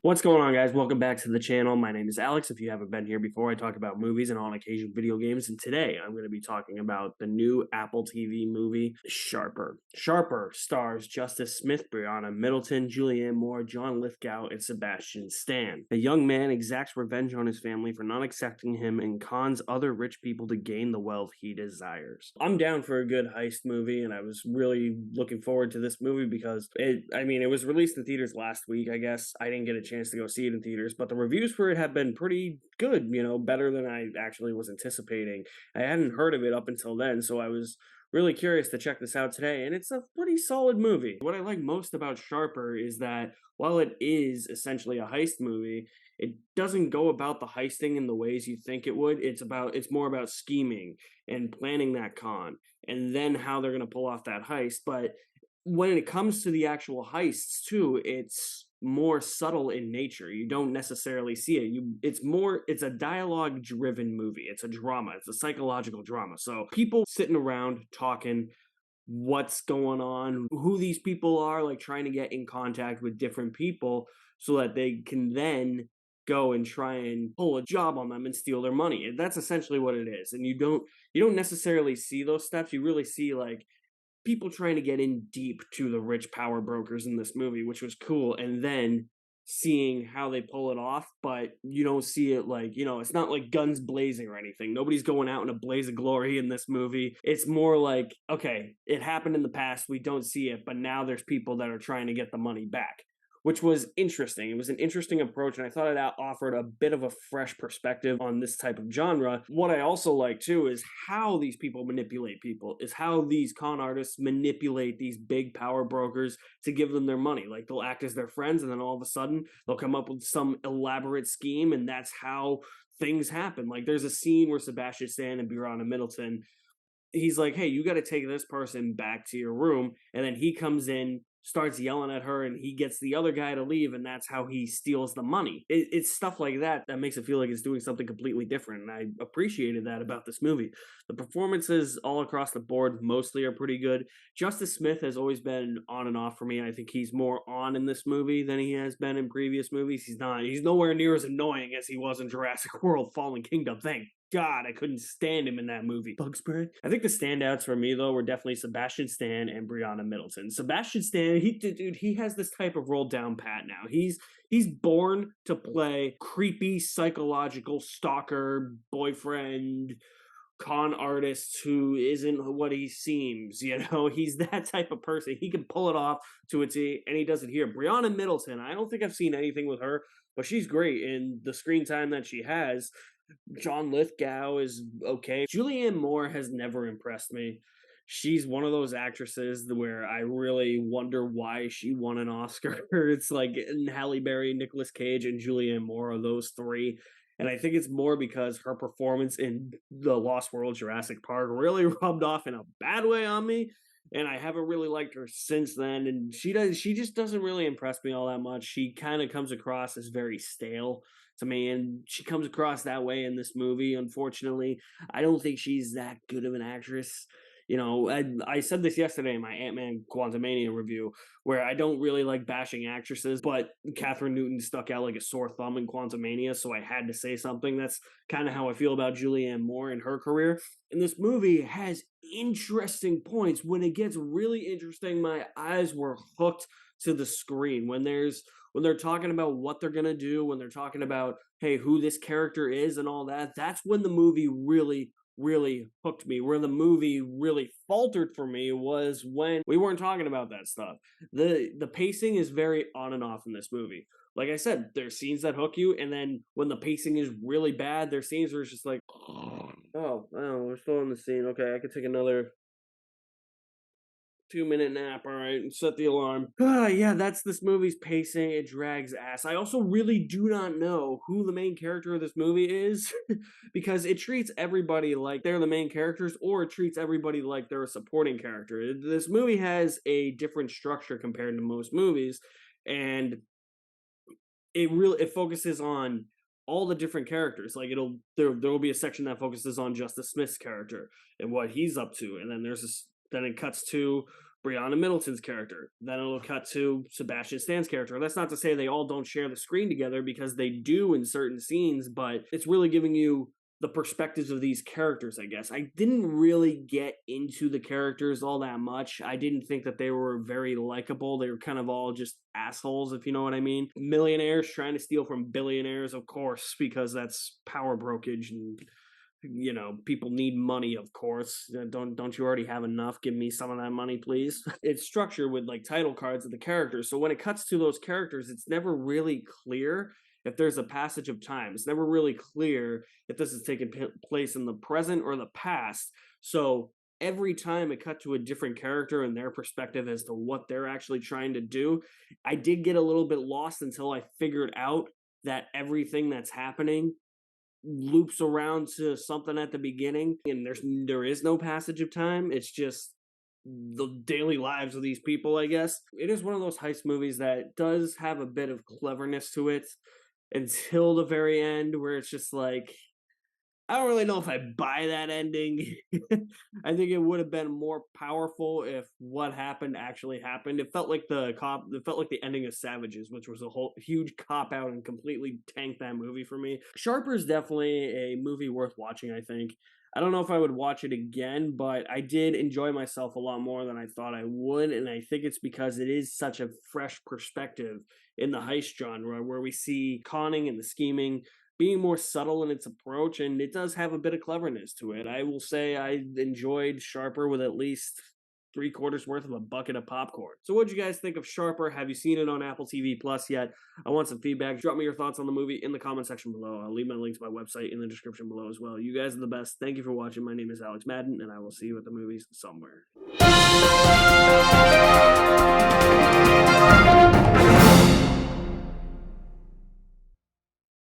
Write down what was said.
What's going on, guys? Welcome back to the channel. My name is Alex. If you haven't been here before, I talk about movies and on occasion video games. And today I'm going to be talking about the new Apple TV movie, Sharper. Sharper stars Justice Smith, Brianna Middleton, Julianne Moore, John Lithgow, and Sebastian Stan. A young man exacts revenge on his family for not accepting him and cons other rich people to gain the wealth he desires. I'm down for a good heist movie, and I was really looking forward to this movie because it was released in theaters last week, I guess. I didn't get a chance to go see it in theaters, but the reviews for it have been pretty good, better than I actually was anticipating. I hadn't heard of it up until then, so I was really curious to check this out today, and it's a pretty solid movie. What I like most about Sharper is that while it is essentially a heist movie, it doesn't go about the heisting in the ways you think it would. It's more about scheming and planning that con and then how they're going to pull off that heist. But when it comes to the actual heists too, it's more subtle in nature. You don't necessarily see it. It's a dialogue driven movie. It's a drama. It's a psychological drama. So people sitting around talking what's going on, who these people are, like trying to get in contact with different people so that they can then go and try and pull a job on them and steal their money. And that's essentially what it is. And you don't necessarily see those steps. You really see like people trying to get in deep to the rich power brokers in this movie, which was cool. And then seeing how they pull it off, but you don't see it like, it's not like guns blazing or anything. Nobody's going out in a blaze of glory in this movie. It's more like, okay, it happened in the past. We don't see it, but now there's people that are trying to get the money back, which was interesting. It was an interesting approach, and I thought it offered a bit of a fresh perspective on this type of genre. What I also like too is how these people manipulate people, is how these con artists manipulate these big power brokers to give them their money. Like they'll act as their friends, and then all of a sudden they'll come up with some elaborate scheme, and that's how things happen. Like there's a scene where Sebastian Stan and Brianna Middleton, he's like, hey, you got to take this person back to your room. And then he comes in, starts yelling at her, and he gets the other guy to leave. And that's how he steals the money. It's stuff like that that makes it feel like it's doing something completely different. And I appreciated that about this movie. The performances all across the board mostly are pretty good. Justice Smith has always been on and off for me. I think he's more on in this movie than he has been in previous movies. He's nowhere near as annoying as he was in Jurassic World Fallen Kingdom. Thank God, I couldn't stand him in that movie. Bug spray. I think the standouts for me though were definitely Sebastian Stan and Brianna Middleton. Sebastian Stan, he has this type of roll down pat now. He's born to play creepy psychological stalker boyfriend con artist who isn't what he seems. He's that type of person. He can pull it off to a T, and he does it here. Brianna Middleton, I don't think I've seen anything with her, but she's great in the screen time that she has. John Lithgow is okay. Julianne Moore has never impressed me. She's one of those actresses where I really wonder why she won an Oscar. It's like Halle Berry, Nicolas Cage, and Julianne Moore are those three. And I think it's more because her performance in The Lost World Jurassic Park really rubbed off in a bad way on me. And I haven't really liked her since then. And she just doesn't really impress me all that much. She kind of comes across as very stale to me, and she comes across that way in this movie, unfortunately. I don't think she's that good of an actress. I said this yesterday in my Ant-Man Quantumania review, where I don't really like bashing actresses, but Catherine Newton stuck out like a sore thumb in Quantumania, so I had to say something. That's kind of how I feel about Julianne Moore and her career. And this movie has interesting points. When it gets really interesting, my eyes were hooked to the screen. When they're talking about what they're gonna do, when they're talking about, hey, who this character is and all that, that's when the movie really hooked me. Where the movie really faltered for me was when we weren't talking about that stuff. The pacing is very on and off in this movie. Like I said, there's scenes that hook you, and then when the pacing is really bad, there's scenes where it's just like, oh, we're still in the scene. Okay, I could take another 2-minute nap, all right, and set the alarm. Yeah, that's this movie's pacing. It drags ass. I also really do not know who the main character of this movie is because it treats everybody like they're the main characters, or it treats everybody like they're a supporting character. This movie has a different structure compared to most movies, and it focuses on all the different characters. Like there will be a section that focuses on Justice Smith's character and what he's up to, and then then it cuts to Brianna Middleton's character. Then it'll cut to Sebastian Stan's character. And that's not to say they all don't share the screen together, because they do in certain scenes, but it's really giving you the perspectives of these characters, I guess. I didn't really get into the characters all that much. I didn't think that they were very likable. They were kind of all just assholes, if you know what I mean. Millionaires trying to steal from billionaires, of course, because that's power brokerage and people need money, of course. Don't you already have enough? Give me some of that money, please. It's structured with like title cards of the characters. So when it cuts to those characters, it's never really clear if there's a passage of time. It's never really clear if this is taking place in the present or the past. So every time it cut to a different character and their perspective as to what they're actually trying to do, I did get a little bit lost until I figured out that everything that's happening loops around to something at the beginning, and there is no passage of time. It's just the daily lives of these people, I guess. It is one of those heist movies that does have a bit of cleverness to it until the very end, where it's just like, I don't really know if I buy that ending. I think it would have been more powerful if what happened actually happened. It felt like the ending of Savages, which was a whole huge cop out and completely tanked that movie for me. Sharper is definitely a movie worth watching, I think. I don't know if I would watch it again, but I did enjoy myself a lot more than I thought I would, and I think it's because it is such a fresh perspective in the heist genre, where we see conning and the scheming being more subtle in its approach, and it does have a bit of cleverness to it. I will say I enjoyed Sharper with at least 3/4 worth of a bucket of popcorn. So what'd you guys think of Sharper? Have you seen it on Apple TV Plus yet? I want some feedback. Drop me your thoughts on the movie in the comment section below. I'll leave my link to my website in the description below as well. You guys are the best. Thank you for watching. My name is Alex Madden, and I will see you at the movies somewhere.